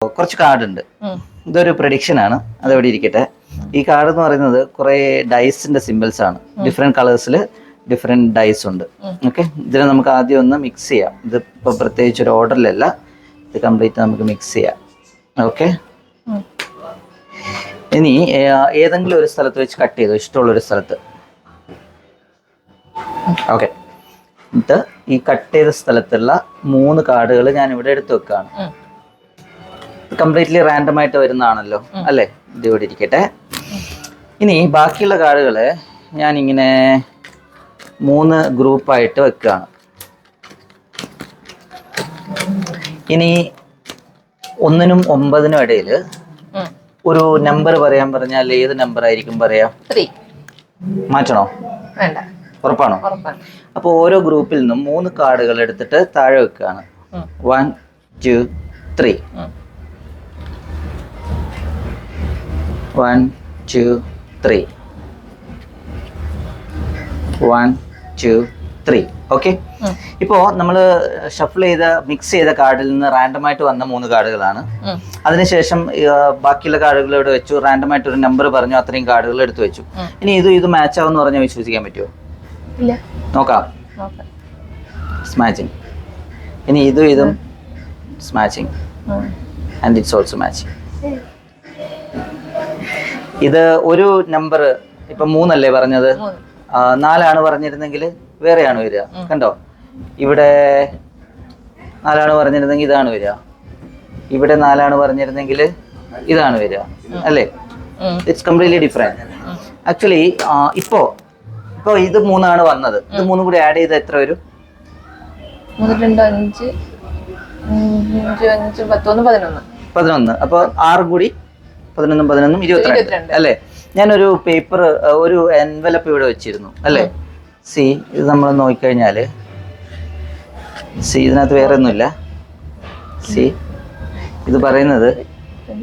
കുറച്ച് കാർഡ് ഉണ്ട്. ഇതൊരു പ്രഡിക്ഷൻ ആണ്, അതെവിടെ ഇരിക്കട്ടെ. ഈ കാർഡ് എന്ന് പറയുന്നത് കുറെ ഡൈസിന്റെ സിമ്പിൾസ് ആണ്. ഡിഫറെന്റ് കളേഴ്സിൽ ഡിഫറെന്റ് ഡൈസ് ഉണ്ട്. ഓക്കെ, ഇതിനെ നമുക്ക് ആദ്യം ഒന്ന് മിക്സ് ചെയ്യാം. ഇതിപ്പോൾ പ്രത്യേകിച്ച് ഒരു ഓർഡറിലല്ല, ഇത് കംപ്ലീറ്റ് നമുക്ക് മിക്സ് ചെയ്യാം. ഓക്കെ, ഇനി ഏതെങ്കിലും ഒരു സ്ഥലത്ത് വെച്ച് കട്ട് ചെയ്തു, ഇഷ്ടമുള്ളൊരു സ്ഥലത്ത്. ഓക്കെ, എന്നിട്ട് ഈ കട്ട് ചെയ്ത സ്ഥലത്തുള്ള 3 കാർഡുകൾ ഞാൻ ഇവിടെ എടുത്തു വെക്കുകയാണ്. കംപ്ലീറ്റ്ലി റാൻഡം ആയിട്ട് വരുന്നതാണല്ലോ അല്ലേ? ഇത് ഇവിടെ ഇരിക്കട്ടെ. ഇനി ബാക്കിയുള്ള കാർഡുകൾ ഞാനിങ്ങനെ 3 ഗ്രൂപ്പായിട്ട് വെക്കുകയാണ്. ഇനി 1-നും 9-നും ഇടയിൽ ഒരു നമ്പർ പറയാൻ പറഞ്ഞാൽ ഏത് നമ്പർ ആയിരിക്കും പറയാ? 3. മാറ്റണോ? വേണ്ട. ഉറപ്പാണോ? അപ്പോൾ ഓരോ ഗ്രൂപ്പിൽ നിന്നും 3 കാർഡുകൾ എടുത്തിട്ട് താഴെ വെക്കുകയാണ്. 1 2 3. 1 2 3. 1 2 3. ഓക്കെ, ഇപ്പോൾ നമ്മൾ ഷഫിൾ ചെയ്ത മിക്സ് ചെയ്ത കാർഡിൽ നിന്ന് റാൻഡമായിട്ട് വന്ന 3 കാർഡുകളാണ്. അതിനുശേഷം ബാക്കിയുള്ള കാർഡുകൾ ഇവിടെ വെച്ചു, റാൻഡമായിട്ട് ഒരു നമ്പർ പറഞ്ഞു, അത്രയും കാർഡുകൾ എടുത്തു വെച്ചു. ഇനി ഇത് മാച്ച് ആവുമെന്ന് പറഞ്ഞാൽ വിശ്വസിക്കാൻ പറ്റുമോ? ഇല്ല. നോക്കാം. മാച്ചിങ്. ഇനി ഇതും matching and it's also matching. ഇത് ഒരു നമ്പർ ഇപ്പൊ 3 അല്ലേ പറഞ്ഞത്, 4 പറഞ്ഞിരുന്നെങ്കിൽ വേറെയാണ് വരിക. കണ്ടോ, ഇവിടെ 4 പറഞ്ഞിരുന്നെങ്കിൽ ഇതാണ് വരിക, ഇവിടെ 4 പറഞ്ഞിരുന്നെങ്കിൽ ഇതാണ് വരിക അല്ലേ? It's completely different. ആക്ച്വലി ഇപ്പോ ഇത് 3 വന്നത്, ഇത് 3 കൂടി ആഡ് ചെയ്ത് എത്ര വരും? 3 2 5 5 5 11. അപ്പൊ 6 കൂടി 11 11 22 അല്ലേ? ഞാനൊരു പേപ്പർ, ഒരു എൻവലപ്പ് ഇവിടെ വെച്ചിരുന്നു അല്ലേ? സി, ഇത് നമ്മൾ നോക്കിക്കഴിഞ്ഞാൽ ഇതിനകത്ത് വേറെ ഒന്നുമില്ല. സി, ഇത് പറയുന്നത്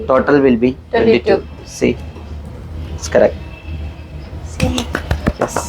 total will be 22. C, it's correct. Yes.